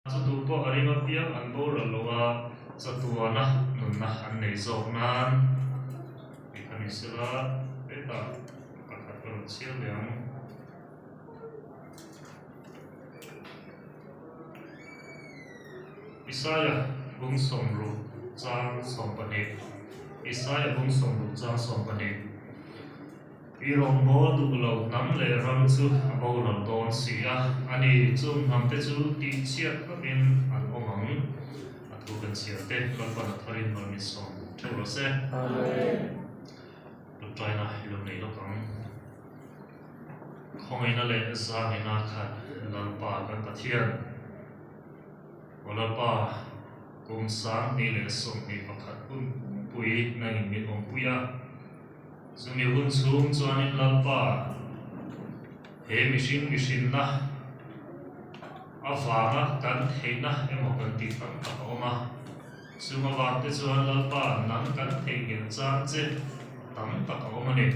Satu po arima piang an bo ralowa satuana nunna an nei zo nan ikani sila eta pakat ron sil yang Isaya bung som ru chang som pane Isaya bung som ru chang som pane Irong bo du lo nam le ram chu bo lo don sia ani chung nam te chu ti chiat ka min an omang atu kan sia te kan pa na tharin ma mi som thelo se amen tu trai na hilom nei lo kang khong ina le za ni na khat lan pa kan pathian wala pa kum sang ni le som ni pakhat pun pui na in mi om puya Sumi hun sung chuanin lalpa he mishin na avanga kan theina emo kan ti tam ta oma suma wate chuan lalpa nang kan theigen chang che tam ta oma ne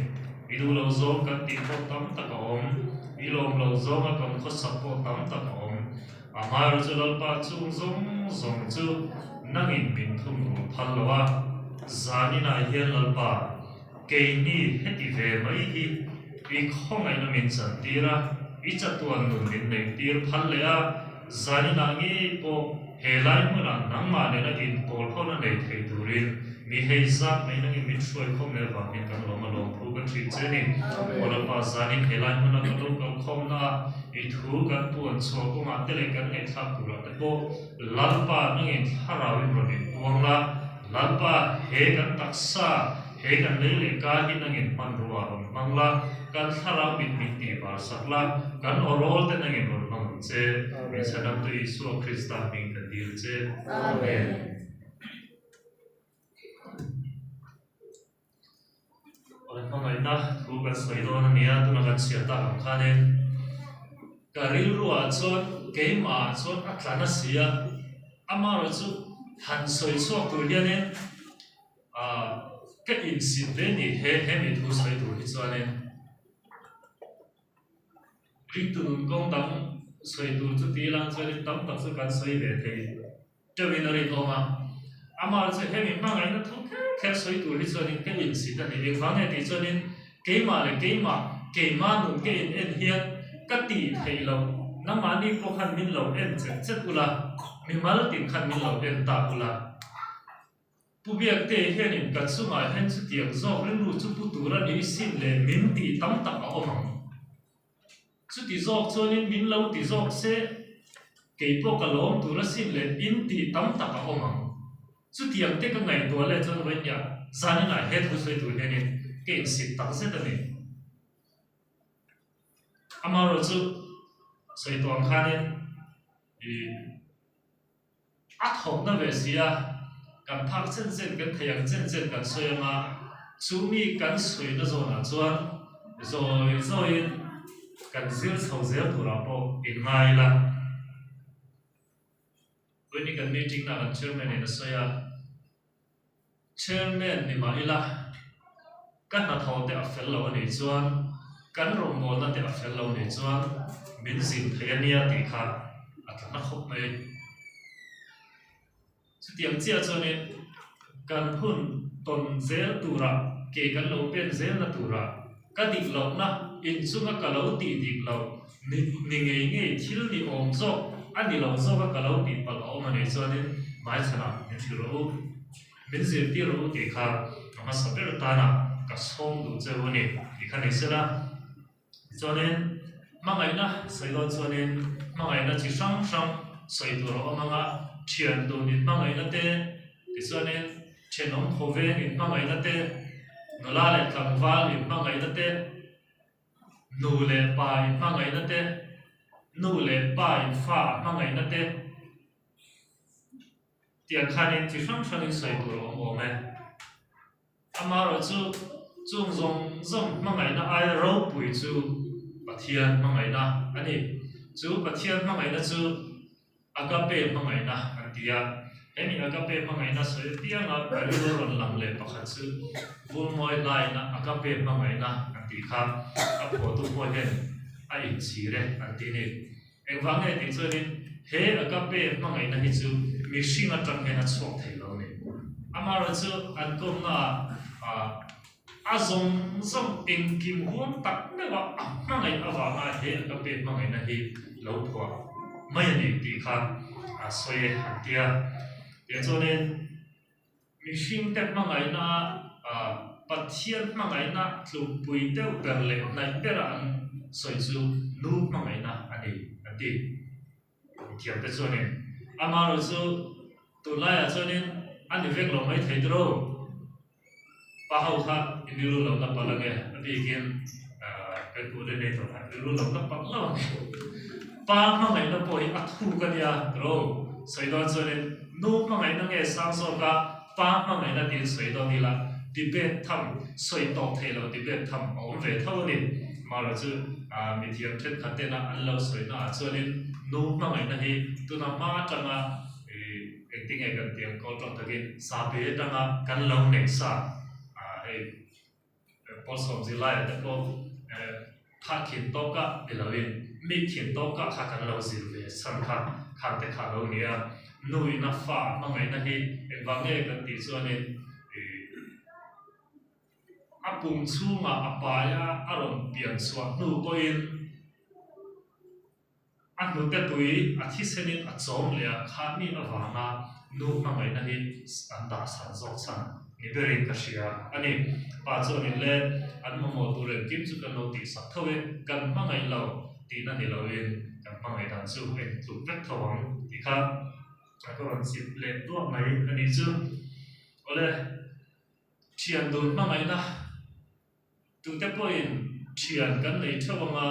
idu lo zo kan ti po tam ta om ilom lo zo ma kan kho sapo tam ta om amar chu lalpa chung zong chu nangin min thum ru phalwa zani na hian lalpa Kei ni heti ve mai hi I khong ai na min chan tira I chatuan nun min nei tir phal le a zani na ngi po he lai mu na nang ma ne na in pol ho na nei thei turin mi hei zat mai na ngi min shoi khom le wa min kan lo ma lo phu kan tri che ni ola pa zani he lai mu na ka lo ka khom na I thu kan puan cho ko ma te le kan he thak tu ra te po lalpa na ngi tharawi ro ni tuang la lalpa he kan taksa he kan lele ka hi nangin manruwa ron mangla kan thara mit ti par sakla kan orol te nangin ron mang che me sanam tu Isu Krista min kan dil che amen ol pangai na thu kan soido na nia tu na kan sia ta ang khanen karil ruwa chon keima chon atlana sia amaro chu han soi chok tu hianen cái in xin về ni he mi thu sai tu hi chuanin ring tu kong tam sai tu chu ti lang chuanin tam tak chu kan sai ve the terminary to ma amar chu he mi ma ngai na thu khe sai tu hi chuanin cái in xin ta ni vang ne ti chuanin ke ma nu ke in en hian ka ti thei lo na ma ni po khan min lo en chet ula mi mal tin khan min lo en ta ula Pubiak te hianin kan sungai hen chu tiang zo ren ru chu putura ni sin le min ti tam tak a omang chu ti zok chuanin min lo ti zok se keipo ka lom tura sin le in ti tam tak a omang chu tiang te ka ngai to le chuan wen ya zanin a het hu soi tu hianin ke sin tak se ta ni amaro chu soi tong khanin a thok na ve sia kan phak chen kan thayang chen kan soyama chumi kan soi na zo na chuan zoi kan zil chho zel tura po in mai la when kan meeting na kan chairman in soya chairman ni ma ila kan na tho te a fel lo ni chuan kan ro mo na te a fel lo ni chuan min zin thayania ti kha atna khop mai tiang chia cho nên kan hun ton zel tura ke kan lo pen zel na tura ka dik lo na in chunga ka lo ti dik lo ni nge thil ni om zo ani lo zo ka lo ti pal o ma ne cho nên mai chana ni thiro min zel ti ro ti kha ma saber ta na ka som du che wo ni ki kha ne sela cho nên ma ngai na sai lo cho nên ma ngai na chi sang sai tu ro ma nga thian tu ni ma ngai na te ti so ne chenom khove ni ma ngai na te no la le thang wa ni ma ngai na te nu le pa ni ma ngai na te nu le pa ni fa ma ngai na te tian khan ni ti sang ni sai tu ro mo me amaro chu chung zong ma ngai na ai ro pui chu pathian ma ngai na ani chu pathian ma ngai na chu agape ma ngai na antia emi agape ma ngai na so tia nga karilo ron lang le pakhat chu vul moi lai na agape ma ngai na anti kha a pho tu mo hen a in chi re anti ni engwang ne ti chuanin he akape mangai na hi chu mishing atang he na chok thei lo ni amara chu an kom na azong zong engkim huam tak ne wa mangai awa ma he akape mangai na hi lo phwa mai ni ti kha soye hatia ye chonen mishing te mangai na pathian mangai na tlu pui te perle nai pera an soi chu nu mangai na ani ati thiam te chonen amaro chu tulaya chonen ani vek lo mai thei dro pa hau kha inilu lo na palange ati gen kan pu de ne to inilu lo na pakla pa mangai na poi athu ka dia ro soi do chonen nu mangai na nge sang so ka pa mangai na tin soi do ni la debate tham soi to thei lo debate tham om ve tho ni maro chu mi thiam then khate na an lo soi na chonen nu mangai na hi tu na ma tanga acting ai kan tiang ko tong takin sa be tanga kan lo ne sa ai posom zilai ta ko kha khin to ka dilawin mi khin to ka kha kan lo zil ve san kha kha te kha lo nia nui na fa mangai na hi enwange kan ti chonen apung chunga apaya aron pian chwa nu ko in anu te tui athi senin achom le kha mi awanga nu mangai na hi anda san zok chan ni berin ka shia ani pa chonin le an mo tu ren kim chu kan lo ti sak thawe kan mangai lo ti na ni lo in kan mangai dan chu en tu vek thawang ti kha ko ran sip le tu mai ani chu ole thian dun mangai na tu te point thian kan nei thawanga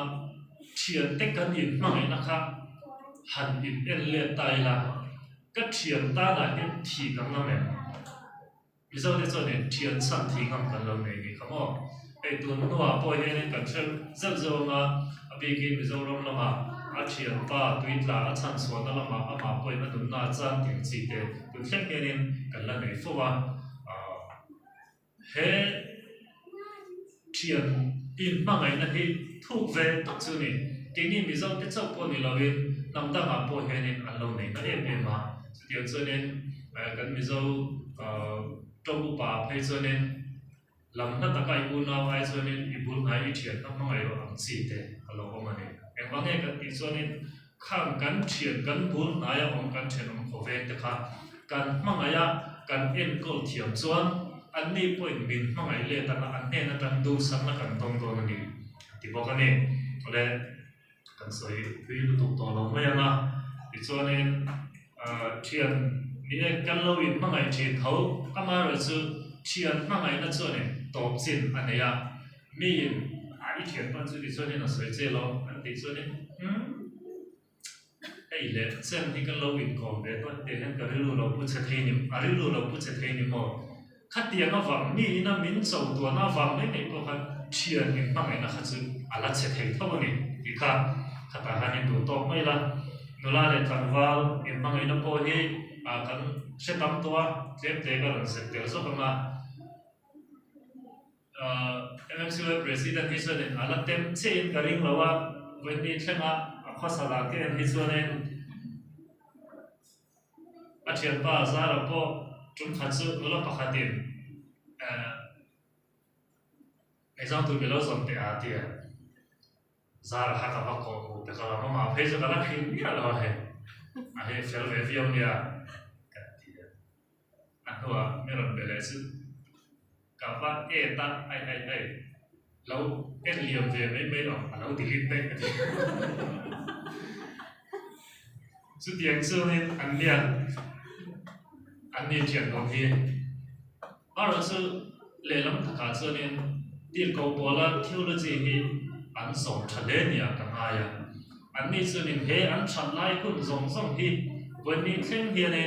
thian te kan in mangai na kha han in en le tai la ka thian ta la hen thi kan na me mi zo de zo ne thian san thi ngam kan lo nei ni khamo ei tu no wa po he ne kan chen zat zo nga abi ki mi zo rom la ma a thian pa tuit la a chan so na la ma a ma poi ma dum na chan ting chi te tu thlek ke nin kan la nei fo wa he thian in mangai na hi thuk ve tak chu ni tini mi zo te chau po ni lawin namda ma po henin an lo nei na em ma tian chonen kan mi zo tobu pa phei chonen lam na ta kai u na ai chonen ibul ngai i thian na mangai ro ang chi te alo ko mani em wange kan ti chonen khang kan thian kan bul na ya om kan then om ko ve te kha kan mangaya kan en kol thiam chuan an ni point min mangai le ta na an ne na tan du sang na kan tong to na ni ti bo ka ni ole kan soi thui lu tuk to lo mai na ti chonen thian ni e kan lo in mangai thi tho kama ro chu thian mangai na chone to chin aneya mi in ai thian pan chu ti chonen na soi che lo an ti chonen ei le chen ni kan lo in kom be to te hen ka ri lu lo pu che thei ni ari lu lo pu che thei ni mo khatia na wang mi na min chau to na wang nei ko kha thian in mangai na kha chu ala che thei tho ni ti kha khata hanin du to mai la nula le tangwal in mangai na po hi kan setam to tlem te ka ran se te so kama MMC president hi sonen ala tem chen ka ring lawa when ni thlanga khosala ke hi sonen achian pa zara po tum khatsu ola pakhatin ezang tu belo zon te atia zara haka bako te kala mama phase kala khin ya lo he a he fel ve viom ya katia atwa meron belesu ka ba e ta ai lo en liam ve mai lo lo delete pe su tiang su ne an ni chian lo hi ba ro su le lam thaka su ne til ko bola theology hi an som thale nia ka aya an ni su nin he an chan lai kun zong zong hi when ni thleng hi ne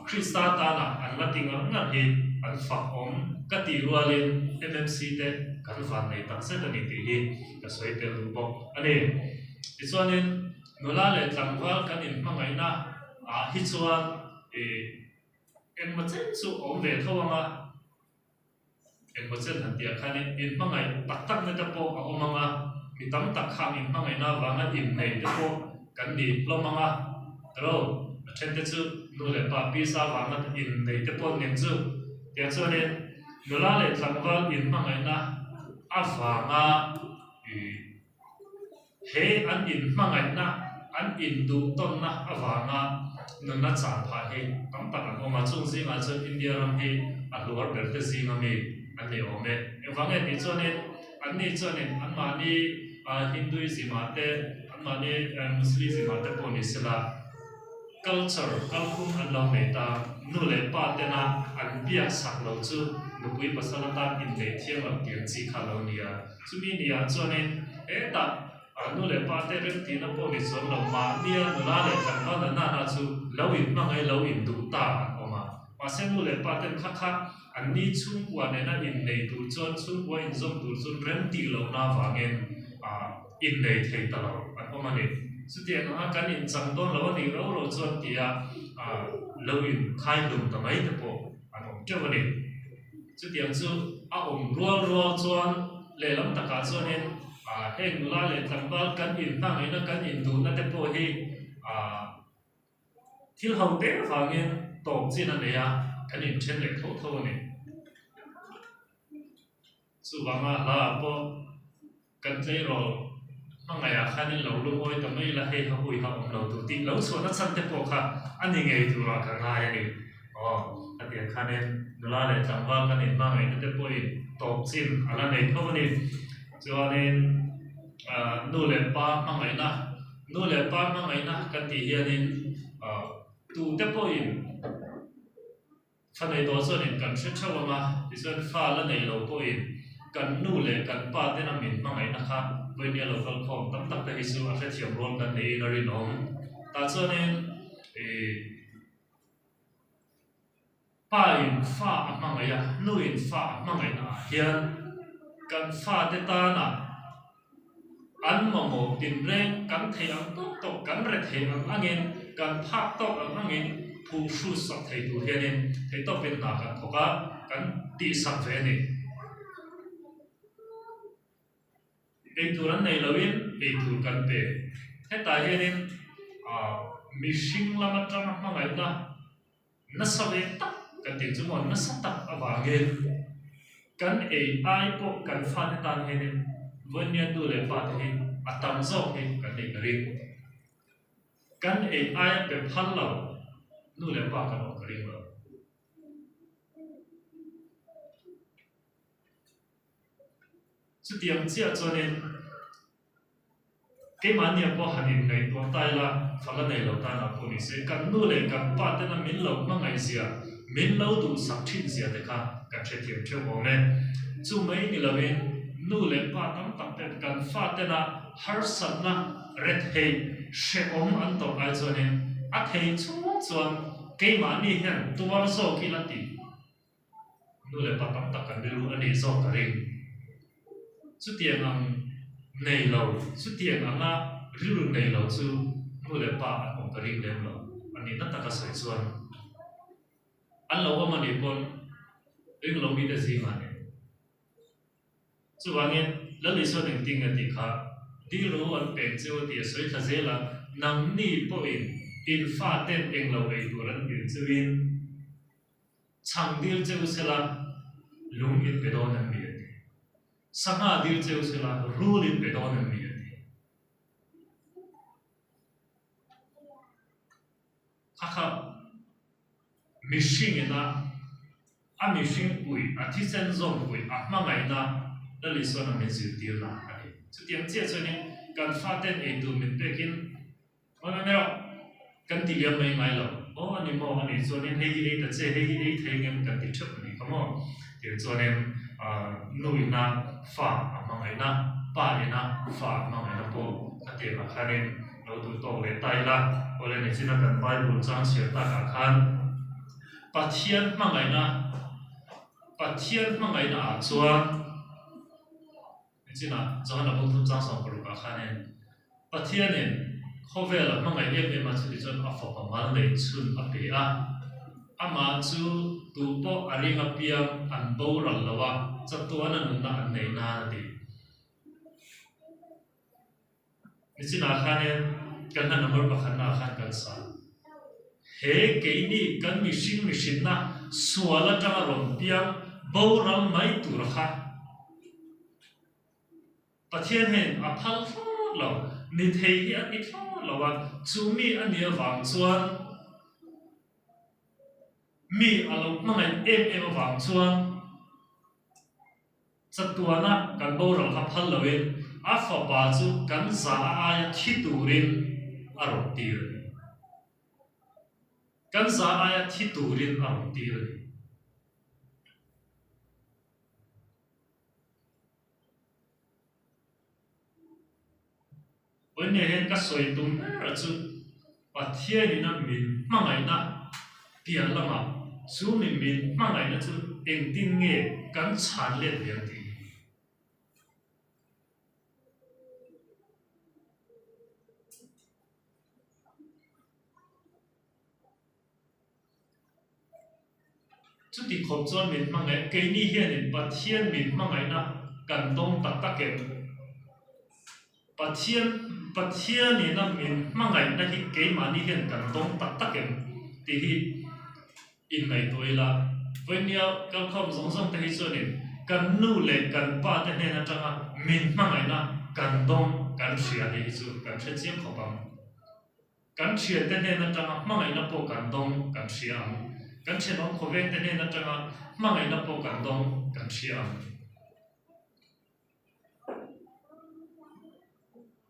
krista ta na an la ting nga hi an fa om ka ti rualin MMC te kan van nei tak se ni ti hi ka soi te lu bo ani ti chuanin nula le tlangwal kan in mangai na hi chuan en ma chen chu om ve thawanga en ma chen han tia khanin in mangai tak tak na ta po a omanga mi tam tak kham in mangai na wanga in nei te po kan ni lomanga rồi trên thế chứ nu lệ ba pizza vàng nó in này cái bọn niệm chứ tiếng cho nên nu la lệ thằng vàng in mang ngày na à vàng à he an in mang ngày na an in du ton na à vàng à nu na chả phải he tắm tắc là mà chung gì mà cho India làm he à luar berte gì mà mi anh này ôm em vàng ấy cho nên anh này cho nên anh mà đi Hinduism mà thế anh mà đi Muslim mà thế bọn Islam culture kalkum an lo me ta nu le pa te na an bia sak lo chu nu pui pasala ta in le thiam am tiang chi kha lo nia chumi nia chuanin ta nu le pa te ren ti na po mi zon lo ma nia nu la le kan pa na na chu lo in ma ngai lo in du ta oma ma se nu le pa te kha kha an ni chung wa ne na in nei tu chon chung wa in zom tu chun ren ti lo na wangen in nei thei ta lo an oma ni sự kiện nó cái nhìn chẳng tôn là thì lâu rồi cho thì lâu in khai lùng tầm ấy thì bộ cũng chưa vấn đề sự kiện chứ ông rùa rùa cho lệ lắm tất cả cho nên hay người la lệ thằng ba cái nhìn tăng ấy nó cái nhìn đủ nó thì bộ hi thiếu hậu tế và nghe tổ chức này cái nhìn trên lệ thấu thấu này sự bằng là bộ cần thấy rồi mang ngày à khăn nên lâu luôn ôi tầm ấy là hay học bùi học lâu tụi tin lâu xuống nó săn tiếp bộ khác anh thì ngày tụi nó càng ngày này anh thì khăn nên nó là để chẳng qua khăn nên mang ngày nó tiếp bùi tổ xin anh này không nên cho nên nô lệ ba mang ngày na cái thì hiện nên tụi tiếp bùi khăn này đó cho nên cần sẽ cho mà thì sẽ pha là này lâu bùi cần nô lệ cần ba tên là mình mang ngày na khác với nhiều local com tấm tắc tại Isu ở thiểm rôn gần đây là riêng ông ta cho nên ba in pha mang ngày nuôi in pha mang ngày na hiện cần pha để ta na ăn mà một tiền rèn cần thấy ăn tóc cần rệt thấy ăn anh cần phát tóc ăn anh thu su sắp thấy đủ hiện nên thấy tóc bên nào cần thóc cần đi sắp về này এই Turan nei lawin ei tur kan pe he ta henin mishing lama tang ma ngai na na sabe tak kan ti chu mon na sa tak awange kan ei ai po kan fan tan henin vonya tu le pa he atam zo he kan nei kari kan ei ai pe phal lo nu le pa kan o kari lo chu tiang chia cho nên cái mà niệm có hành hình này tuột tay là phải là này lâu ta là phụ nữ sẽ cần nuôi lên cần ba tên là miến lâu mà ngày gì miến lâu đủ sắp chín gì đấy cả cần sẽ thiệp theo bọn này chú mấy người là bên nuôi lên ba tấm tập tên cần pha tên là har sat na red hay sẽ ôm ăn tổ ai cho nên ắt hay chuan cái mà ni hiện tua số kia là tí nuôi lên ba tấm tập cần biết luôn anh ấy số cái gì chút tiền ăn này lâu chút tiền ăn là riu này lâu chứ nuôi lên ba ông cái gì lên lâu anh ấy tất cả các sợi xuân anh lâu mà đi con anh lâu biết cái gì mà này chú bạn nghe lần này sau này tiếng cái khác đi rồi anh bèn cho thì sợi thật dễ là nằm ni bộ in pha tên anh lâu ấy của anh biển chú in chẳng điều cho sẽ là lung in cái đó nằm biển Sanga điều cho sẽ là rule in cái đó nằm biển khác missing na missing bui thi sen zong bui mang ngày na đó là số năm mình dự tiêu là cái chút tiếng chia cho nên cần phát tên ấy tụ mình để kiến mà đâu cần tỷ lệ mấy mấy rồi anh em mong anh em cho nên hay gì thật sự hay gì thấy em cần tiếp xúc này không ạ thì cho nên nuôi na phá mang ngày na ba na phá mang ngày na po cái tiền là khai nênเราดูโตเลยไตละเพราะเลยในที่นั้นกันไปบุญจ้างเสียตาขาคันปัจเทียนมั่งไงนะปัจเทียนมั่งไงนะจวนในที่นั้นจวนเราบุญทุนจ้างสองกลุ่มขาคันเนี่ยปัจเทียนเนี่ยเขาเวลามั่งไงเรียกเป็นมาที่จวนอัฟประมาณเลยชุนอัปเดะอามาจูตูโปอาริงอพิยมอันโบรัลละวะจัตตัวนั้นน่ะอันไหนน่าดีนี่สินาคันเนี่ยกันนั่นnumber ประคันนาคันกันสา he ke ni kan machine na suala tanga rom piang boram mai tur kha pathian hen a phal lo ni thei hi a ti lo wa chumi ania wang chuan mi alo mangai em wang chuan chatuana kan boram kha phal loin a fa ba chu kan za a thi turin a ro tir kan za a thi turin a ro tirวันนี้เห็นก็สวยตุ้มระจุปัทเทียนี่นะมินมังไงนะเปียละมาซูมินมังไงนะจุเองติ้งเงี้ยกันชันเล็ดเดียงดีจุดที่ขบจวนมินมังไงเกนี่เห็นปัทเทียมินมังไงนะกันต้องตักตะเก็บปัทเทียนี่นะมินมังไงนะที่เกมานี่เห็นกันต้องตักตะเก็บที่อินในตัวละวันนี้ก็คำสงสัยที่ส่วนนี้กันนู่นเลยกันป้าแต่เนี่ยนะจังอ่ะมินมังไงนะกันต้องกันเชียร์ที่สุดกันเชียร์ขบังกันเชียร์แต่เนี่ยนะจังอ่ะมังไงนะพวกกันต้องกันเชียร์กันเชียร์น้องขบเวนแต่เนี่ยนะจังอ่ะมังไงนะพวกกันต้องกันเชียร์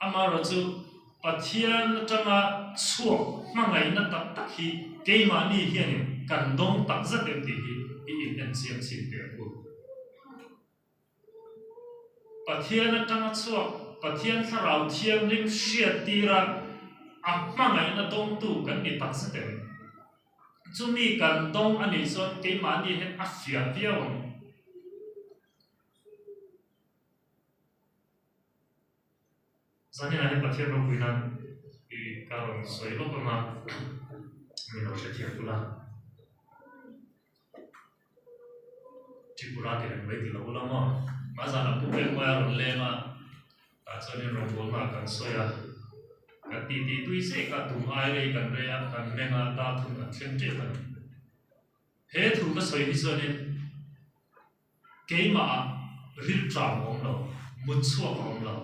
อามาเราจะปัจเจียนจังอ่ะชัวมังไงนะตักฮีเกมานี่เฮียนี่กันต้องตักจะเต็มที่อีอินเอ็นเซียมสิบเดียวกูปัจเจียนจังอ่ะชัวปัจเจียนถ้าเราเทียมริมเชียตีระอ่ะมังไงนะต้องตู้กันนี่ตักจะเต็มจุดนี้กันต้องอันนี้ส่วนเกมานี่เห็นอัฟเฟียเดียวสันนิษฐานประเทศเราคุยนั้นการสวยลบมามีเราเชื่อตุลาที่ปุระที่เราไม่ติดเราละมั้งมาจากนั้นผู้เป็นว่าเราเล่มาแต่ส่วนนี้เราบอกมากันสวยอ่ะกันตีตุยเสกกันตุ้มไอเลยกันเรียกันเมงาตาทุ่งกันเชื่อเจกันเฮ้ถูกก็สวยที่ส่วนนี้เกมาริบจามของเรามุดชัวของเรา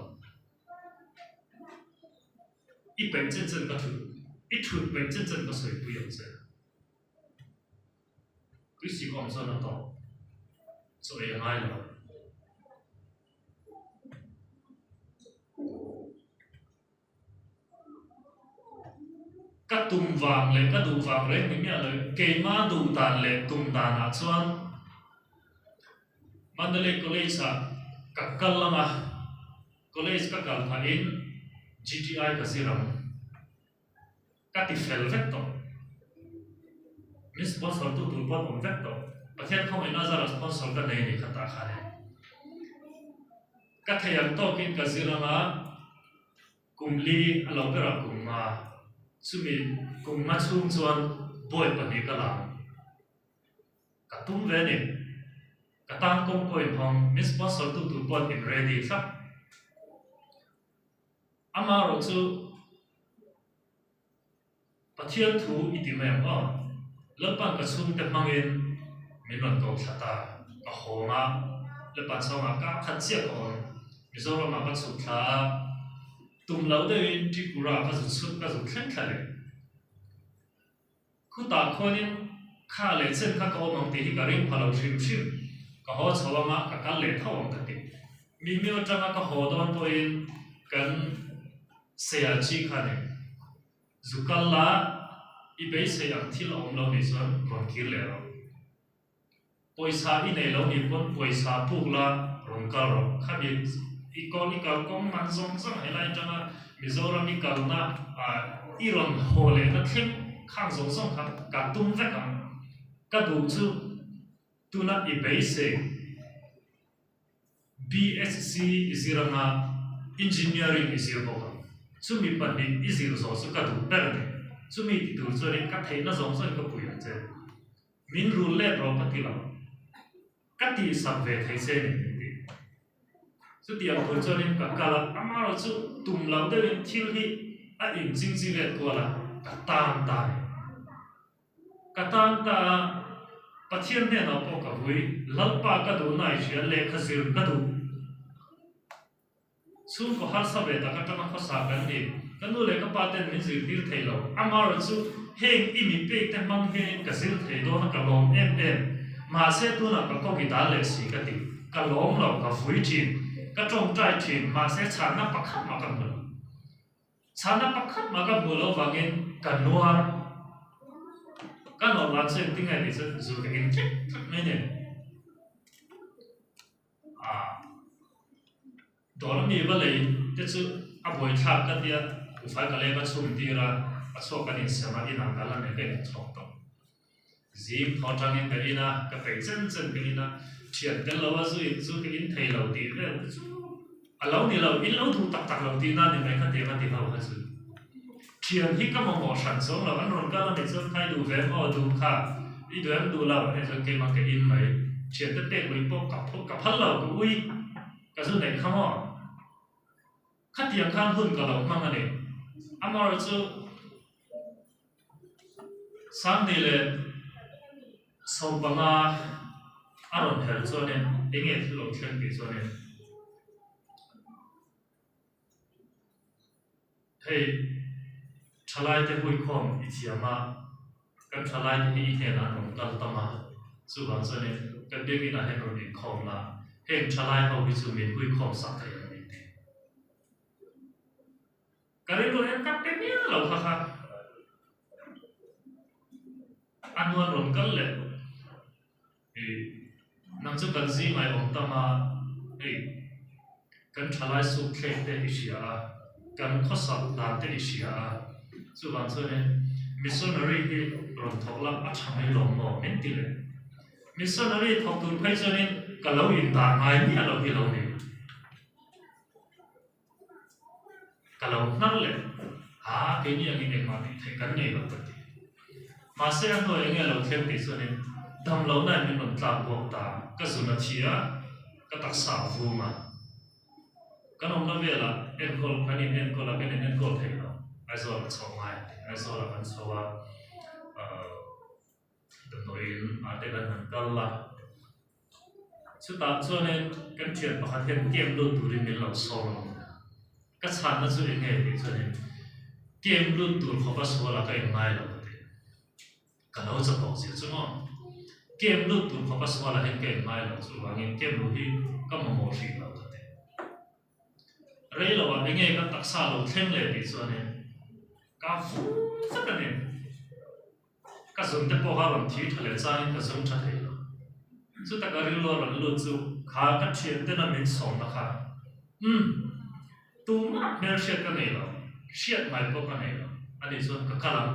一本真正的土，一土本真正的水不有这，佢是講唔信得到，所以嗌啦。cái tùng vàng lên cái tùng vàng lên những nhàเลยเกมาดูตานเลยตุงตานอาชวนมันเลยก็เลยสักกักกัลละมาก็เลยสักกัลท่าอินGTI ก็สิรังกัติเฟลเวกต์มิสปอนเซอร์ตัวปอนเวกต์ประเทศเขาไม่น่าจะรับสปอนเซอร์กันในนี้ขัดตาขาดกัทยันโตกินก็สิรังอ่ะกุมลีเราไปรับกุมมาสุมีกุมมาชุ่มชวนบ่อยปนิกลังกัตุ้มเวนิกัตังกงก็อินห้องมิสปอนเซอร์ตัวปอนอินเรดี้ครับอามาเราจะประเทศทูอิติเมมอ่ะแล้วปันกระชุ่มแต่มังเงินมีนวลกองชะตากระโหงอ่ะแล้วปันสองอ่ะก็ขัดเสียก่อนมิโซรามาก็สุดท้าตุ่มเราได้ที่กุราก็สุดก็สุดแข็งแข็งเลยคุณตาคนนี้ข้าเลยเส้นข้าก็มังตีที่การิมพาเราชิมก็หัวชาวมาก็การเลี้ยเท่าวังกันติมีเมียจังก็หัวตะวันตัวเองกันเสียชีขันเองจุกัลละอีเบสเสียงที่เราเราในส่วนคนคิดแล้วปอยสาอีในเราในคนปอยสาพูกละรงกาลข้ามีอีกคนอีกคนมันส่งให้ไล่จังอ่ะมิโซรามิกาลนะอีรอนโฮเลนะเข้มข้างส่งครับกัดตุ้มแฝงกัดดูจูตัวนั้นอีเบส BSc อิสิรังอ่ะ engineering อิสิรังชุมีปัญญาอิสิรุโซสุกัดดูเปิดเนี่ยชุมีติดตัวส่วนนี้กัดเห็นน่าสงสารก็ปุยอันเจมินรูเล่โปรปฏิลากัดที่สับเวทให้เส้นนี่สุดที่อันตัวส่วนนี้กัดกาลอามาเราชุตุ่มเราได้ที่ที่อ่ะอินจริงๆเลยตัวละกัดตามตาย tan ta pathian ne na po ka hui lalpa ka du nai sia le khasir ka du sun ko har sabe ta ka tana kho sa kan ni kanu le ka paten min zir tir thailo amar chu heng imi pe te mang he ka zir thei do na ka lom em ma se tu na ka ko gi da le si ka ti ka lom lo ka hui chin ka trong trai chin ma se chan na pakhat ma ka mu chan na pakhat ma ka mu lo wangin ka nuar ka no lan se ting ai ni se zu ka in chek me ne đó mi ba lei te chu a boi thak ka tia u fa ka le ba chum ti ra a so ka ni se ma ina ka la ne ke chok to zim tho tang in ka ina ka pe chen chen ka ina thian tel lo wa zu ka in thei lo ti le chu a lo ni lo in lo thu tak tak lo ti na ni mai ka te ma ti ho ka chu thian hi ka mo san so lo an ron ka la ni chu khai du ve mo du kha i du am du la ne chu ke ma ke in mai thian te te ui po ka phal lo ku ui ka zu nei kha mo khát tiếng khan hun cả lòng mang anh ấy, amar chu sáng nay le sau banga aron hel cho nên anh ấy lâu thiên bị cho nên hey chalai te hui khom itiama kan chalai te hi he na nong dal tama chu bang cho nên kan be na he ron in khom la heng chalai ho bi chu min hui khom sak thai kari lo yang kap ni lo kha anuan ron kal le nang chu kan zi mai om tama kan thalai su khlek te isia kan khosap dan te isia chu ban chu ne missionary hi ron thokla a changai lo mo men ti le missionary thok tu phai chu ne ka lo in da mai ni lo hi lo ni kalau nang le cái này anh em mà thấy cái này là thật mà sẽ anh nói anh em lâu thêm tí số nên đâm lâu này mình làm tạm buộc ta cái số nó chia cái đặc sản vu mà cái ông nói về là em còn cái này em còn là cái này em còn thấy nó ai rồi là sống ai ai rồi là vẫn sống đừng nói mà đây là hàng cân là chứ tạm cho nên cái chuyện mà thêm kiếm luôn tụi mình làm sống cái sản nó sẽ nghe thì cho nên game luôn tụi họ bắt số là cái ngay là vậy, cái nào cũng bảo gì chứ không, game luôn tụi họ bắt số là cái ngay là chứ và game luôn thì cái mà một gì là vậy, rồi là anh nghe cái đặc sản luôn thêm lên thì cho nên cái phú rất là nên, cái dùng để bảo hành thì thật là trái cái dùng thật là, chứ ta cái rồi là luôn chứ khá cái chuyện thế là mình sống đó khá, tụi mà mình sẽ cái này là siat mai po kan elo ani so kakalam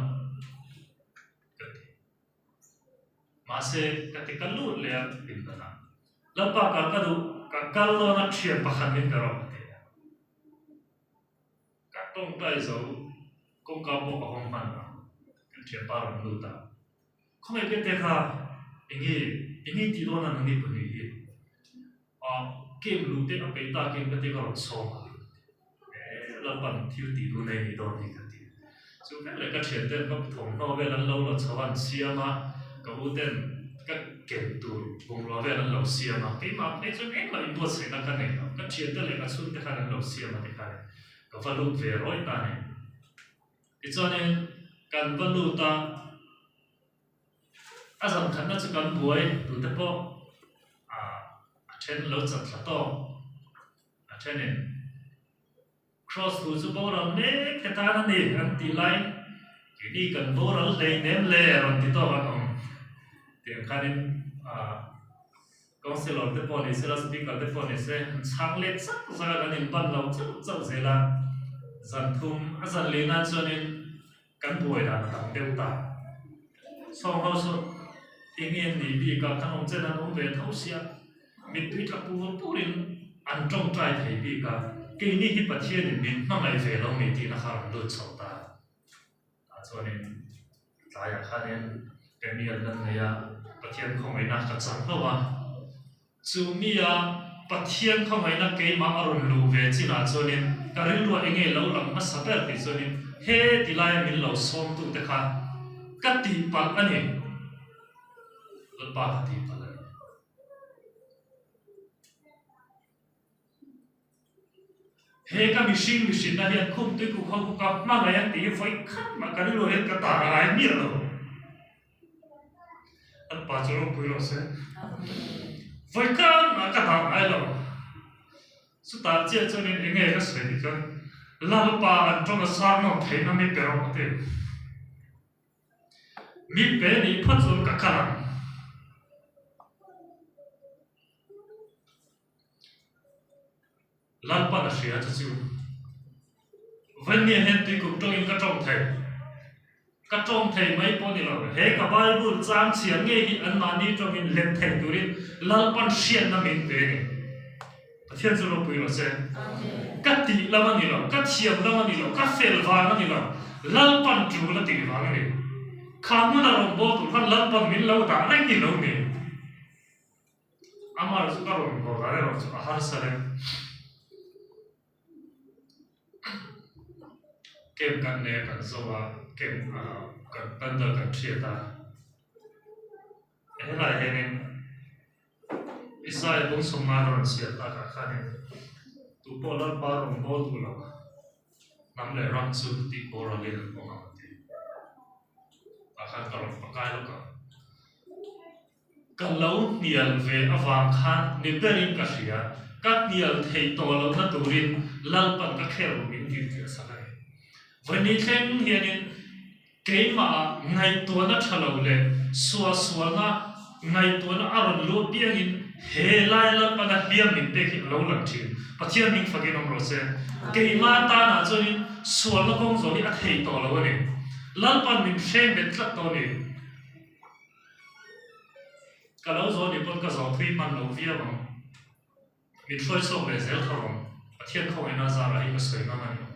mase ketika lu le bintana lapa kakadu kakalo na siat pakhan min karo katong tai zo kong ka po ahong man kan siat param lu ta không ai biết thế ha ingi ti do na ngi puni game lu te ape ta game ke ka so là bằng thiếu tỷ đô này thì đó thì cái gì, chứ cái là cái chuyện tên các thống nó về lần lâu là sáu万xia mà, cái vụ tên các kiểm tù vùng nó về lần lâu xia mà, cái mà cái chuyện ấy là ít bớt xảy ra cái này, cái chuyện tên là cái xuân cái lần lâu xia mà thì cái, cái phần lúc về rồi ta này, thì cho nên cái phần lúc ta, rằng khán giả chỉ cần buổi đủ tập bộ, trên lâu chặt là to, trên này cross tu chu bo ram ne kheta na ni an ti lai ki ni kan bo ral le nem le ram ti to an ti khanin counselor te poni se la speaker te poni se chang le sak za ga nin ban lo chu chu ze la zan thum a zan le na chonin kan boi da tam deu ta so ho so ingien ni bi ka kan ong chen an ong ve thau sia mi tui ta pu rin an trong trai thei bi ka cái này hi bát thiên thì mình mang lại về lâu mình đi là hàng lúa sầu ta, cho nên tại nhà khai nên cái miền đất này bát thiên không phải là cái sản đâu mà, chú mi bát thiên không phải là cái mà ở lúa về chỉ là cho nên cái lúa anh ấy lâu lắm mà sắp tới thì cho nên hết thì lại mình lâu sống tụ tất cả cái tỷ bạc anh ấy lalpa hati palai he ka machine na hian khum tui ku khau ka ma ngai an ti foi khat ma kan lo het ka ta ai mi lo an pa chu pui lo se foi ka ma ka ta ai lo su ta chia cho nên nghe cái sự thì cho lalpa an trong cái sáng nó thấy nó mi pe ro te mi pe ni phat zo ka kala lalpa na sia cha chu vẫn nghe hiện tuy cũng trong cái trong thầy mấy po đi rồi hết cả Bible trang chiang nghe hi an mani trong in lem thầy tu rin lalpan sian na min te ni thiên chúa lo pui lo se cắt tị la man ni lo cắt chiam la man ni lo cắt fel va man ni lo lalpan chu la ti va ni khamu na rom bo tu khan lalpan min lo ta na ki lo ni amar su ka rom ko ga ro su har sare kem kan ne kan so wa kem kan tan da kan thia ta he la he nen isai bung som ma ron sia ta ka kha ne tu po lan pa ron bo tu lo nam le ram su ti po ro le ko ma ti ta kha ka ron pa kai lo ka kan lo nial ve awang khan ni berin ka sia ka nial thei to lo na turin lal pan ka khel min ti ti sa laiวันนี้เช่นเฮียนินเกี่ยมาไงตัวนั้นฉลาดเลยสัวนะไงตัวนั้นอารมณ์โลภยังอินเฮลัยละปนัดเบี้ยมินเปกิเราหลังทีปัจจัยมิงฟังกินอมรสเกี่ยมาตาหน้าจนินสัวละกงจนี่อัดเหตุต่อแล้วนี่ลัลปันมินเชงเบ็ดลัดตัวนี้ก็เราจนี่ปนก็จทุยมันเราเวียบังมินช่วยส่งเลยเซลเขาบังปัจจัยเขาเองน่าจะอะไรก็สวยมากเลย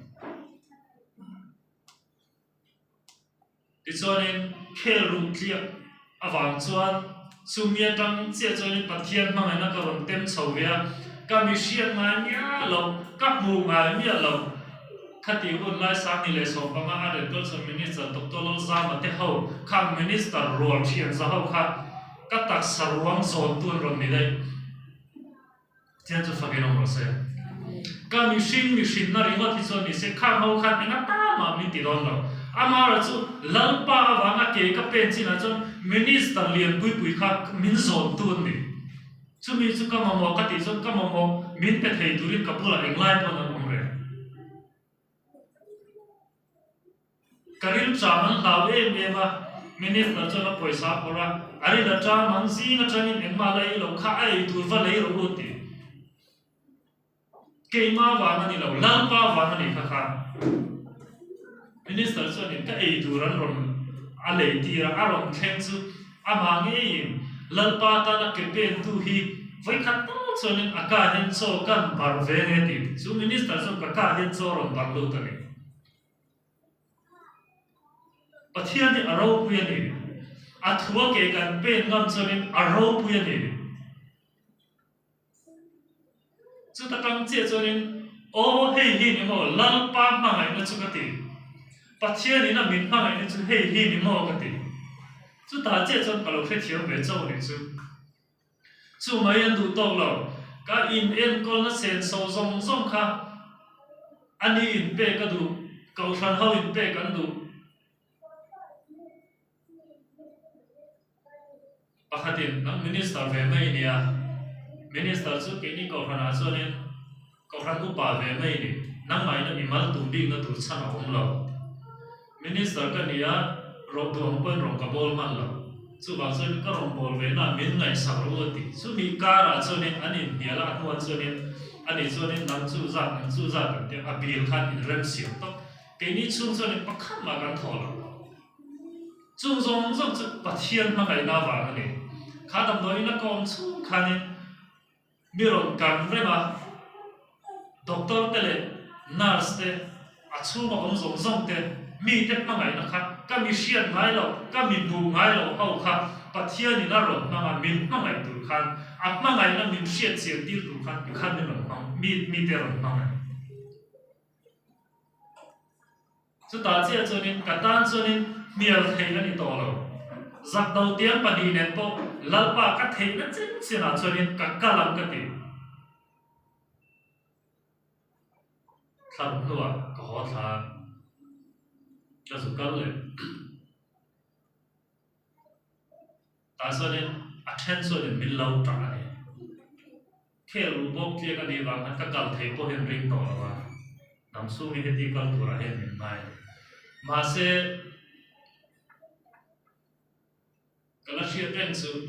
ที่ส่วนนี้เครูเทียอวังส่วนสุมีจังเจ้าส่วนนี้ปัจจัยมันนักการเต็มชาวเวียก็มีเสียงงานเนี่ยเรากับหมู่งานเนี่ยเราคดีคนไล่สามนี่เลยส่งประมาณอะไรตัวส่วนมินิสเตอร์ตกตัวเราสามมาเท่าข้างมินิสเตอร์รวมเชียงจะเข้าข้างก็ตักสรวงโซนตัวเราไม่ได้เจ้าจะฟังกันหรือเปล่าก็มีสิ่งนั่นเองว่าที่ส่วนนี้เสียข้างเขาข้างนั้นตามมามีติดต่อเราอามาเราจูลัลปาวังเกย์ก็เป็นจีน่าจูมินิสเตอร์เลียนปุยข้ามินโซนตัวนี้จูมีจูก็มาโมกัติจูก็มาโมมินเป็นเหตุริกับพวกเราเองไล่ปนนั้นองเร่การิลจามันลาวเองเนี่ยว่ามินิสเตอร์จูนับปอยสาพอระอะไรละจามันซีนัจานินเอ็งมาเลยเราข้าไอ้ตัวฟันเลยเรารู้ตีเกย์มาวังนี่เราลัลปาวังนี่ข้ามินิสเตอร์ส่วนนี้ก็ไอ้ดูรันรอนอะไรที่เราอารมณ์แข็งสุดอามาเงี้ยลัลปาตานักเก็บเป็นตู้ฮีไว้ขัดตัวส่วนนี้อากาศเห็นโซกันบาร์เวเนติส่วนมินิสเตอร์ส่วนอากาศเห็นโซรอนบาร์ลูตันนี่ปัจจัยนี้อารมณ์พูดนี่อัฐวเกี่ยกันเป็นงานส่วนนี้อารมณ์พูดนี่สุดท้ายตั้งใจส่วนนี้โอ้เฮ้ยนี่มั้งลัลปามาไงนั่นสุดที่ปัจจัยนี้นะมินมาไงนี่จูเฮ้ยนี่มั้งกันที่จูตาเจ้าจนกลับไปเที่ยวไปเจ้านี่จูไม่ยันดูตกหรอกก็อินเอ็นก็นั่นเส้นโซ่ซงค่ะอันนี้อินเป้ก็ดูเกาชันเขาอินเป้กันดูปกตินักมินิสเตอร์เวไม่เนี่ยมินิสเตอร์จูเกี่ยนี่เกาชันอาส่วนนี้เกาชันอุปาเวไม่เนี่ยนักไม่นั่นอิมัลตูดิ้งนั่นตูชันเอาของเรามินิสเตอร์ก็เนี่ยรบดวงเป็นรองกบอลมันละสุบางส่วนก็รองบอลเวน่ามินไงสักรู้ติสุมีการะส่วนนี้อันนี้เนี่ยละอันวันส่วนนี้อันนี้ส่วนนี้นั่งสู้จัดกันเดี๋ยวอภิลขันอินเริ่มเสียงต้องเกี่ยนี่ช่วงส่วนนี้ปักขันมากันทอละช่วงจะปัจเจียนมาไงน่าว่ากันนี่ข้าดำโดยนักกองช่วงขันนี่มีรองกันเรื่องมาด็อกเตอร์เตเลนัร์สเตอาช่วงมาของส่งเตมีเด็กมาไงนะครับก็มีเชียนไงเราก็มีบูไงเราเอาครับปัจจัยนี้น่ารอมาไงมินมาไงดูขันอับมาไงนั่นมีเชียนเสียงดีดูขันอยู่ขันนี่หรอมีเตอร์มาไงสุดท้ายเจ้านี้กัดตันส่วนนี้มีอะไรกันนี่ต่อเรา giặc đầu tiếng và đi nén bộ lal ba các thầy nó chính xin là cho nên các ca làm cái gì thật luôn có thật cho dù có lệ ta cho nên attention nên mình lâu trả này khi lu bốc kia cái đi vào các cal thầy bộ hiện ring tổ là nằm xuống mình đi cal tổ là hiện mình này mà sẽ cái là chuyện trên sự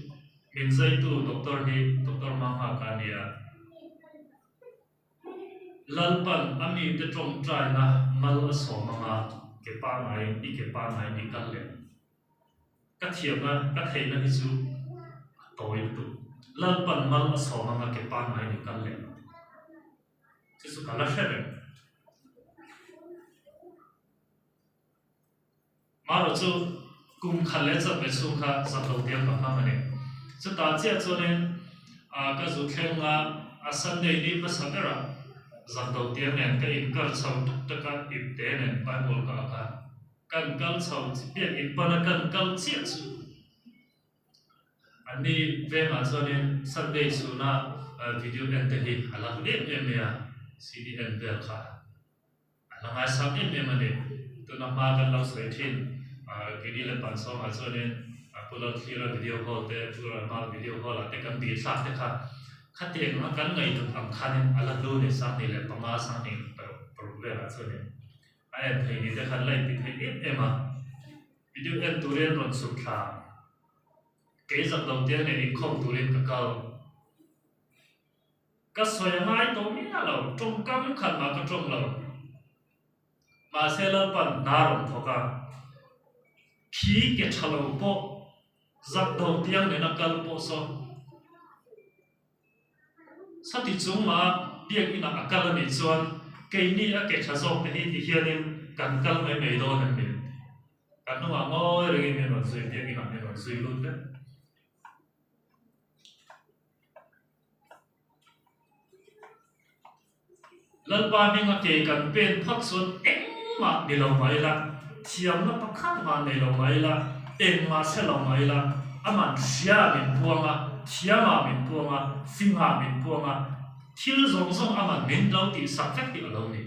mình dạy tu doctor mang hạ cái này lalpan ami te trong trai na mal so manga ke pa mai ni kan le ka thiam na ka thei na hi chu toi tu lalpan mal so manga ke pa mai ni kan le chu su kala shere ma ro chu kum khale cha be chu kha sa lo tiam pa ma ne chu ta che chu ne ka zu thleng nga a sunday ni pa sabera giặc đầu tiên này cái in cờ sầu tất cả in tế này bài bồ cả cần cờ sầu biết in bờ cần cờ chiết su anh đi về mà cho nên Sunday su na video end thế hi là em ya CDN về cả là ngay sau em mà này tôi nằm mà gần lâu rồi thiên cái đi lên bản sao mà cho nên pull out here video call te pull out video call là cái cần bị sát thế cả khát tiền nó cắn ngày được làm khăn nên là đôi để sang này là bằng ma sang này problem là sao này anh thấy như thế khăn lại bị thấy ít em à video em tụi em còn sụt ra cái giấc đầu tiên này không tụi em cái câu cái soi ngay tôi nghĩ là lâu trong cắm khăn mà cái trong lâu mà sẽ là phần nào thôi cả khi cái chalo bộ giấc đầu tiên này là câu bộ số sát thì chúng mà biết như là cái này chuan cái này cái chả giống cái thì hiện nên cần cái mấy đồ này mình cần nó mà ngồi rồi mình nói suy biết như là mình nói suy luôn đấy lần ba mình cái cần bên phát xuân em mà đi lâu mấy là chiếm nó bắt khát mà đi lâu mấy là em mà sẽ lâu mấy là mà xia mình buông à thiam mà mình buông à phim mà mình buông à thiếu giống giống mà mình lâu thì sắp phép thì ở lâu này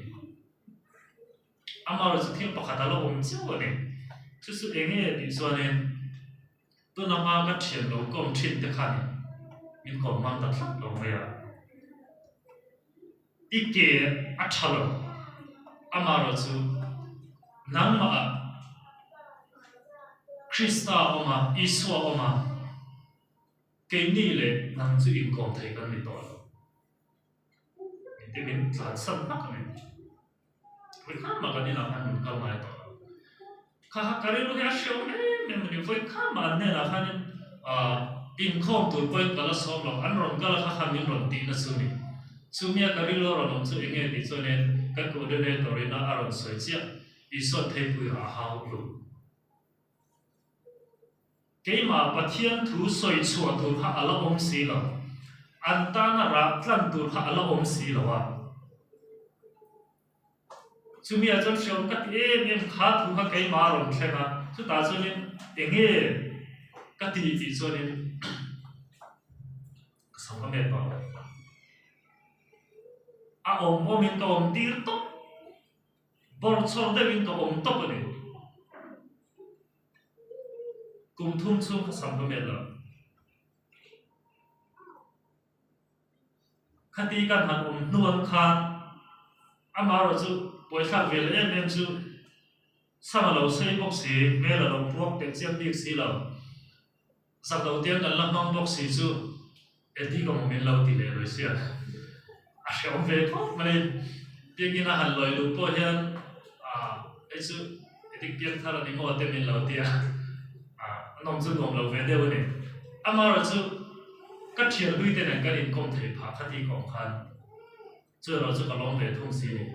mà rồi thiếu bạc hạt lâu không chịu này chứ sự anh ấy thì cho nên tôi nằm mà cái tiền lâu công chuyện thế này mình còn mang đặt lắm lâu này à ít cái chả lâu mà rồi chứ nằm mà Krista mà Isua mà cái này là nằm chữ in công thấy cái này đó thì mình làm sẵn mắc này với khác mà cái này là ăn một câu này đó khác cái này lúc ấy siêu này mình với khác mà anh này là cái in công tụi tôi cái là xong rồi anh rồi cái là khác mình rồi tin là suy nghĩ suy nghĩ cái này rồi làm suy nghĩ thì cho nên cái cố định này rồi nó ăn rồi suy nghĩ Isua thấy bùi hào luôn cái mà bắt thiên thu soi chùa thu hạ là ông xí lo anh ta là rap lan thu hạ là ông xí lo à chúng mình ở trong cái em khá thu hạ cái mà rồi xem à chúng ta cho nên tiếng nghe cái gì cho nên sống cái mệt bảo ông mình có ông tiêu tóc bỏ xong đây mình có ông tóc này cùng thung chung các sản phẩm là khi điกันหันนวลคานmà rồi chú buổi sáng về là em chú sao mà lâu xây bốc xí mẹ là lâu buộc để xem điếc xí lâu sáng đầu tiên là làm nông bốc xí chú em đi còn mình lâu thì để rồi xí sẽ ông về thôi mà nên tiếng như là hẳn lời lúc bữa hiện ấy chú đi kiếm thà là đi mua tiền mình lâu tiền nông dân nông lâu về đây này mà rồi chú các chuyện lui tới này cái in công thể phá khát đi còn khăn chưa rồi chú cả lòng về thông xí này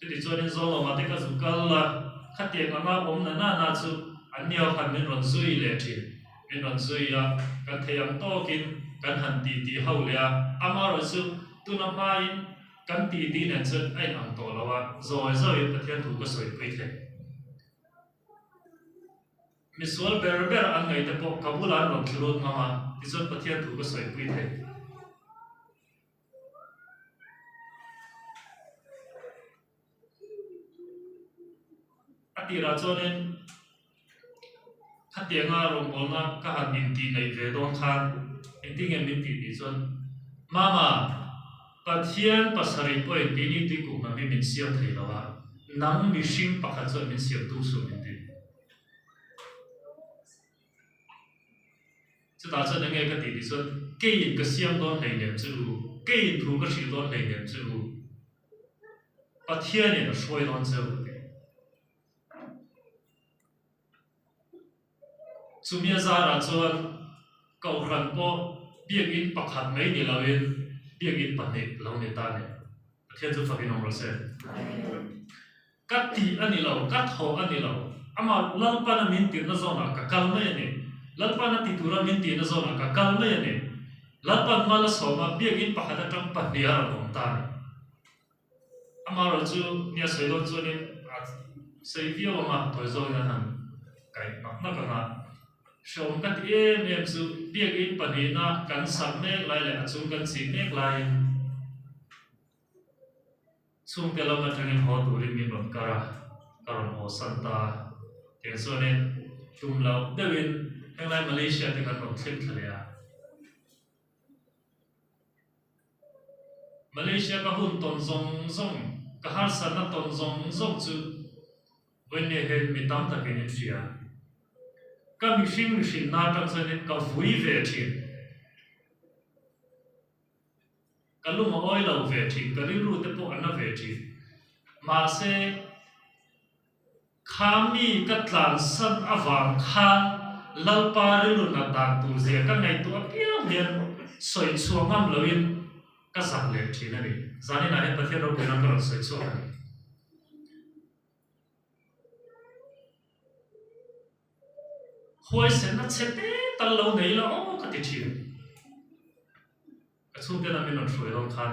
chú thì cho nên do mà cái chú cái là khát tiền mà ông na chú anh nhiều khăn mình còn suy lệ thì mình còn suy cái thầy em to kinh cái hành tì hậu lệ mà rồi chú tu năm mai cái tì này chú anh ăn to rồi rồi cái thiên thủ cái sợi quay thế misual berber an ngai te po kabulan rom thurut mama tizon pathian thu ka soi pui the atira chonen khatianga rom bolna ka han min ti nei ve don khan ending en min ti ni chon mama pathian pasari poi ti ni ti ku ma min siam thei lawa nang mi shing pakhat chon min siam tu su min ti chu ta chon nge ka ti ni chon ke in ka siam don nei nem chu ke in thu ka shi don nei nem chu pathian ni na shoi don chu Sumia zara chuan kau ran po biak in pakhat mai ni lawin biak in panne lo ne ta ne thian chu fakin ong ro se kat ti ani lo kat ho ani lo ama lalpa na min ti na zona ka kal mai ne lalpa na ti tura min ti na zona ka kal mai ne lalpa mala soma biak in pakhat atang panne ar ong ta ne ama ro chu nia sei lo chu ni sei vio ma toi zo na han kai na ka na Shom kat em su biak in panina kan sak mek lai le achung kan si mek lai chung te lama thangin ho turin min ron kara karon ho santa te sonen tum lau dewin heng lai Malaysia te kan ron thlem thalea Malaysia ka hun ton zong zong ka har san na ton zong zong chu wenne hen mi tam takin sia ka mi hring na tang sanin ka vui ve thin ka luma oi lo ve thin ka ri ru te po ana ve thin ma se khami ka tlan san awang kha lalpa ri lu na ta tu ze ka ngai tu apia hian soi chuangam loin ka sak le thin ani zani na he pathian ro pena ka soi chuang ani Hoi sen na chete tal lo nei la o ka ti thim ka chung te na min on throi long khan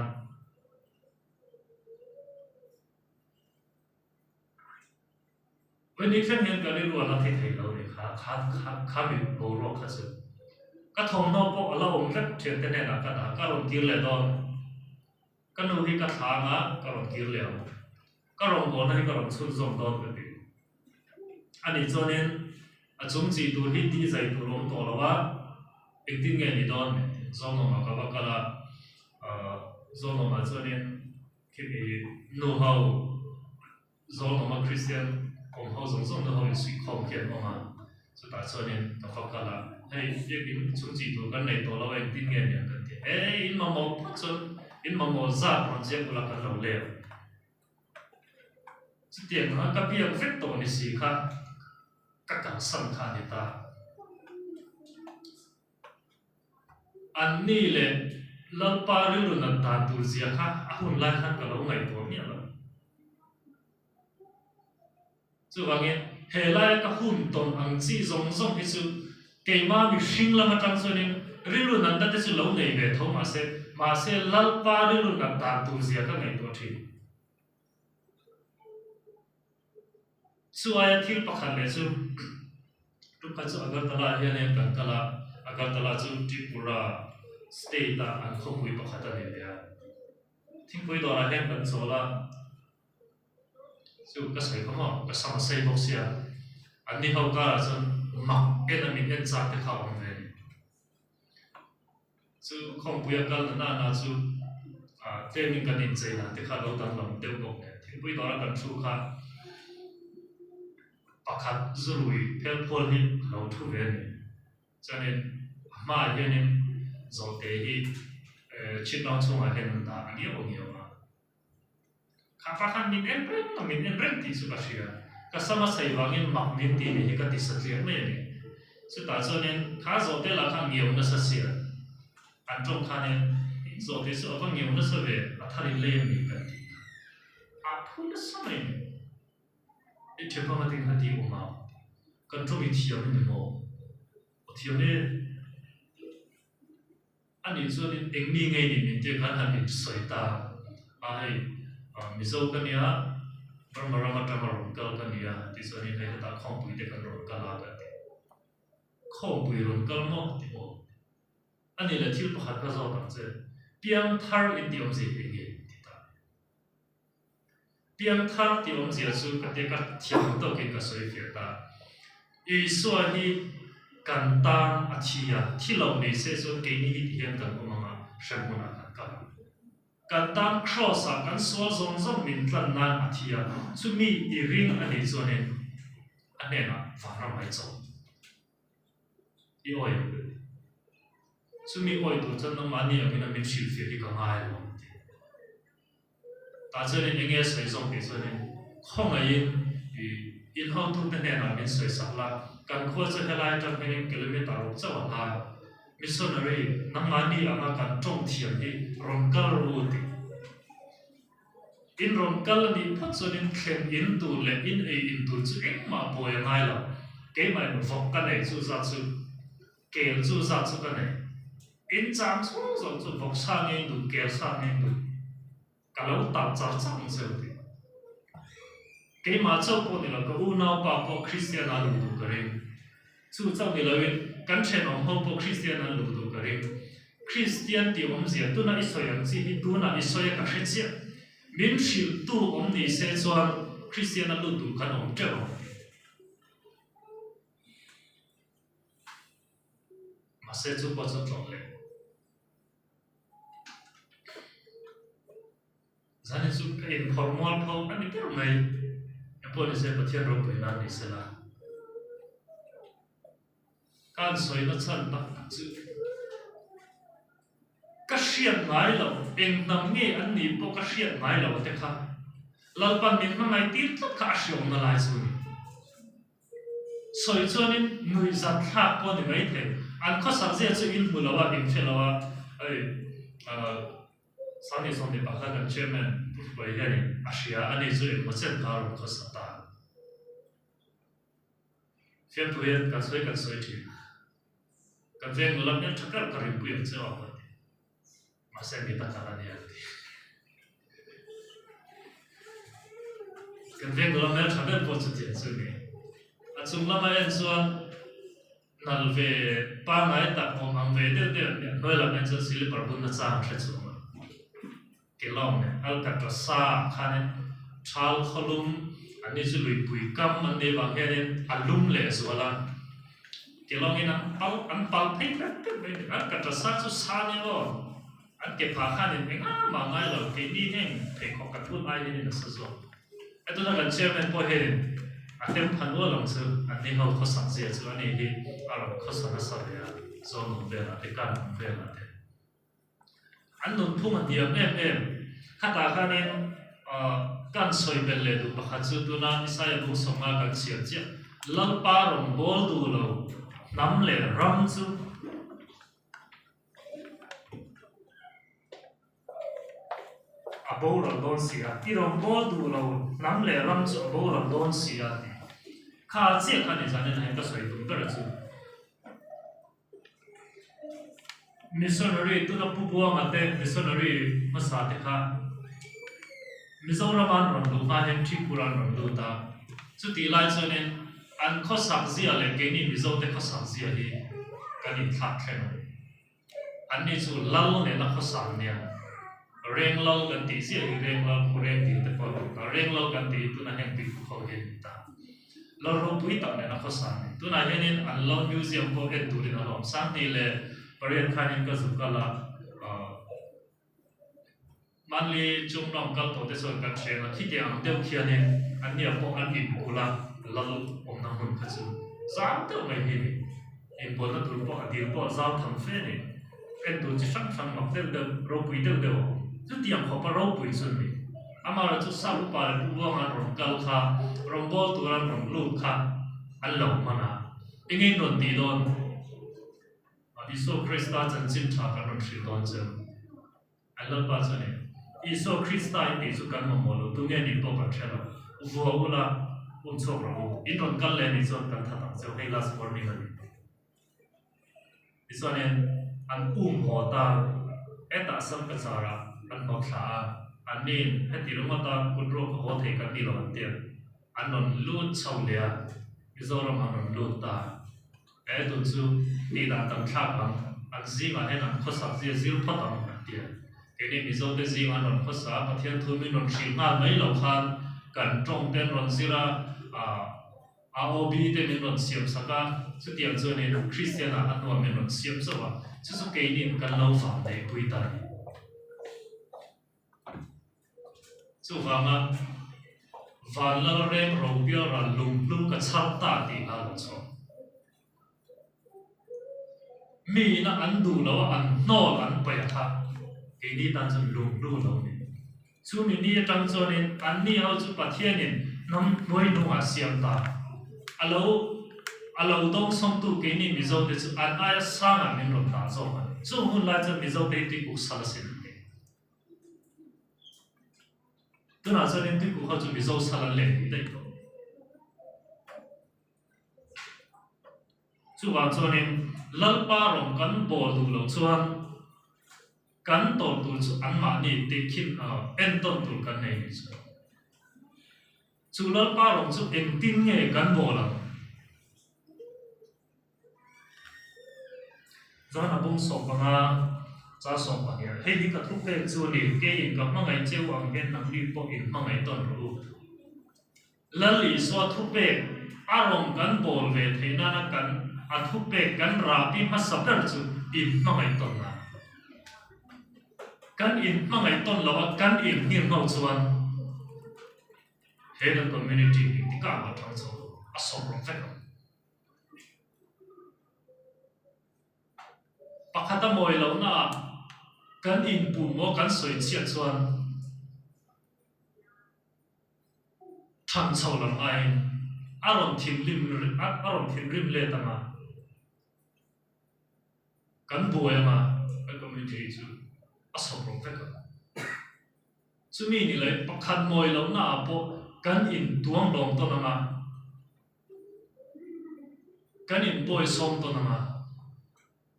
when it fen hen ka ri ru ala thi thei lo ni kha mi bo ro kha se ka thong no po ala om lat chen te ne na ka ron tir le don ka nu hi ka tha nga ka ron tir le ka ron ko na hi ka ron chun zong don ka ti ani chonen achung chi tu hi ti zai tu rom to lawa ektin nge ni don zono ma ka bakala zono ma chonen ki no how zono ma Christian kong ho zong zong no ho si khom khen ma so ta chonen ta fakala hey yekin chung chi tu kan nei to lawa ektin nge ni kan ti in ma mo chon in ma mo za project ula kan lo le chi tiang ha ka piang vet to ni si kha các cảnh sân khả địa ta anh ni le lalpa ri lu na ta tu zia kha ahun lai khan ka lo ngai to mi la chu wange he lai ka hun ton ang chi zong zong hi chu ke ma mi hring la ma tang so ni ri lu na ta te chu lo nei ve tho ma se lalpa ri lu na ta tu zia ka ngai to thi Suaya thil pakhat le chu rupa chu Agartala hian em kan kala Agartala chu Tripura state ta an khopui pakhat ani le thingpui dora hian kan chola chu ka sai khama ka sama sei bok sia ani ho ka chun mak enami en cha te kha om ve chu khompuya kal na chu training kan in chei na te kha lo tan lam te bok thingpui dora kan chu kha pakhat zurui phel phol hi lo thu ve ni chanin ma hianin zote hi chinong chunga hen da ani ongi ma kha pakhan min en rem ti su ka shia ka sama sai wangin mak min ti ni ka ti satlian me ni su ta chonin kha zote la kha ngiom na sa sia an trong kha ne zote su avang ngiom na sa ve athari le mi ka ti a thu na samai it chepa ma ting hati uma control it hiam ni mo thiam ne ani chuan eng mi ngai ni min te khan han in soita ai mizo kania barmarama tamaron kal kania ti chuan in hei ta khom pui te kan ro kala ka khâu bùi rộn cơ mốc thì mô anh ấy là thiếu bạc hạt cơ do tặng chứ biang thar in tiệm gì thì nghe thì ta biang thar tiệm gì là su cái tiệm cái thiam đâu cái cái sợi phía ta ý xua hi cần tan à chi à thi lòng này sẽ số cái này thì hiện tại cũng mà xem cũng là cần tan cross à cần xóa dòng dòng mình lần nan à thi à su mi ý ring anh ấy cho nên anh ấy là phá ra máy trộn ý oi su mi oi tu chân nó mà nhiều cái nó mình chịu phía đi càng ai luôn ta cho nên nghe sợi dòng cái cho nên không ai in hậu tu tên này là mình sợi sạc là cần khôi cho hai lại trong cái km lúc cho là missionary năm nay đi ăn cần trồng thiền đi rong cal ruột in rong cal đi phát cho nên khen in tu lệ in tu chứ em mà bồi ngay là cái mà một vòng cái này chú ra chú kêu chú ra chú cái này in trang chú vòng sang in tu kêu sang in tu cái lâu tập trang chứ cái mà châu po thì là cái u nào pa po Christian là lụt cái đấy, chú châu thì là cái chuyện ông hậu po Christian là lụt cái đấy, Christian thì ông gì tu na Israel gì tu na Israel cái hết gì, miễn chịu tu ông đi sẽ cho Christian là lụt cái ông treo, mà sẽ chú po cho trọn lệ, giờ này chú cái informal po anh biết không này Polisi pathian ro pina ni sela kan soi na chan tak chu ka hriat ngai lo eng nam nge an ni po ka hriat ngai lo te kha lalpan min na ngai tir tlak kha hriom na lai chu ni soi chuanin nui zat thak po ni ngai the an kho sak je chu in hulawa in thelawa ai Sunday Sunday bakal kan chairman boleh jadi Asia ani zui macam kalau khosata. Fian tuan kan soi tu. Kan fian ngulam yang cakap karim punya jawab apa? Masa kita kalah dia. Kan fian ngulam yang cakap positif sini. Acung lama yang suan nalve pangai tak mau amve dia. Noi lama yang sili perbun nasam sesuatu. Cái lòng này Alcatraz khane chal kholum ani chu lui pui kam an ne wang hen alum le zuala cái lòng ina pal phei phei Alcatraz chu sa ne lo an ke pha khane enga ma ngai lo ke ni hen phei ko ka thun ai ni na sa zo atuna kan chairman po hen atem phanwa long chu an ni ho khosak je chu ani hi aro khosana sa ya zo no be la te kan be la te anh nôn phun một điểm em khát ta khát nên can soi bel le du pakhat chu tu na isaya bu songa kan siam chia lam pa rong bol du lo nam le ram chu abo rong don sia ti rong bol du lo nam le ram chu abo rong don sia kha che kha ni zan na ka soi tu per chu missionary tu na pupuang ate missionary masa te kha Mizoraman rong du kha hen Tripuran rong du ta chu ti lai cho nên an kho sak zia le ke ni mizo te kho sak zia hi kan in thak khen an ni chu lal ne na kho sak nia reng lal kan ti zia hi reng lal ku reng ti te po ka reng lal kan ti tu na hen ti kho hen ta lo ro pui ta ne na kho sak tu na hen in an lo museum ko hen tu ri na lom sang ti le Parian khanin ka zukala manli chungnam kal to te so kan thena thi te ang deu khianin an nia po an in kula lal om na hun khachu zam te mai hi in po na tur po adir po zam tham fe ni en tu chi sang sang mak del de ro pui del de chu tiang kho pa ro pui sun ni amara chu sa ru pa ru wa ngan rom kal kha rom bol tu ran rom lu kha an lo mana ingin non ti don Iso Krista chân chim cha kan ron thil don chem alal pa chane Iso Krista ni chu kan mo lo tu nge ni to pa thela ubo ula un chok ro in ron kal le ni chon kan thata cheu hei last warning ani iso ne an ho ta eta sam ka chara an ho tha an nin heti ro ta kun ro ko ho thei kan ni lo an te an non lu chau le a iso ro ma ron lu ta tuần chú đi đã tầm khác anh gì mà hay là khó sắc gì gì phát tầm hẳn tiền cái này ví dụ cái gì mà nó khó sắc mà thiên thu mình nó chỉ ngang mấy lâu khan cần trong tên nó gì là AOB tên mình nó xiêm sắc á sự tiền cho nên Christian là anh nói mình nó xiêm sắc à chứ cái này cần lâu phạm để quy tắc chú vàng á và lỡ rem râu bia là lùng lùng cái chắp ta thì là cho mi na ăn đủ lâu ăn no ăn bậy ha cái đi tan cho lùng lùng lâu này chú mình đi trong cho nên ăn đi ao chú bắt thiên nên nằm nuôi nuôi xiêm ta alo đông sông tu cái này mình dâu để chú ăn ai sang à mình làm ta cho mà chú hôm nay cho mình dâu để đi cuộc sống sinh tôi nói cho nên tôi cũng không chuẩn bị dâu xa lần lệ đấy chú bảo cho nên lỡ ba rộng cắn bò đủ lâu chuan cắn tổ đủ chú ăn mà nị tê kinh en tôn đủ cắn này chú lỡ ba rộng chú en tin nghe cắn bò lắm cho nên là bông sọc bằng giá sọc bằng nhà hay đi cả thuốc về chú nị cái gì cả mà ngày treo bằng bên nằm đi bộ in mà ngày tôn đủ lỡ lý do thuốc về rộng cắn bò về thế na cắn thuốc về cắn ra bị mất sập ra chú in mà ngày tôn là cắn in mà ngày tôn là cắn in nghiêng ngầu chuan hệ là community thì cả mà thằng số sọc rộng phết bác hạt mồi lâu na cắn in bùn mò cắn sợi chiết chuan thằng sầu làm ai aron thiên rim lệ ta mà cắn bùi mà cái community chú sọc rộng phết chú mình lại bác hạt mồi lâu na bộ cắn in tuang đồng to na mà cắn in bồi sông to na mà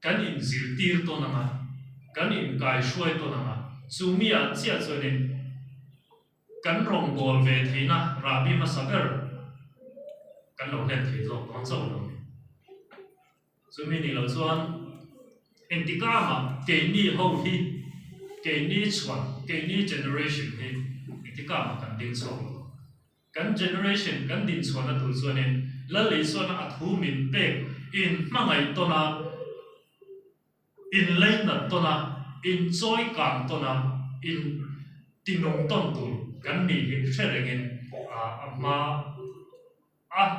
cắn in zir tir to na mà cắn in cài xuôi to na mà chú mi à chia cho nên cắn rong bol về thế na rabi mà sắp cắn lẩu lên thì lẩu con dâu lẩu chú mi đi lẩu chuan em tí cá mà cái ni hậu hi cái ni chuẩn cái ni generation hi em tí cá mà cắn điên sâu cắn generation cắn điên chuẩn là tụi cho nên lỡ lý xuân là thu mình bê in mà ngày to na in lên là to na in joy cảm to na in tin nông tôn tụ cắn nỉ hiện sẽ là nghìn mà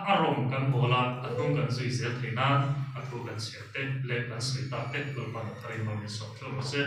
rồng cắn bò là nông cắn duy sẽ thế nan thu cắn sẽ tết lệ cắn sẽ ta tết của bạn thầy mà mình sống cho nó sẽ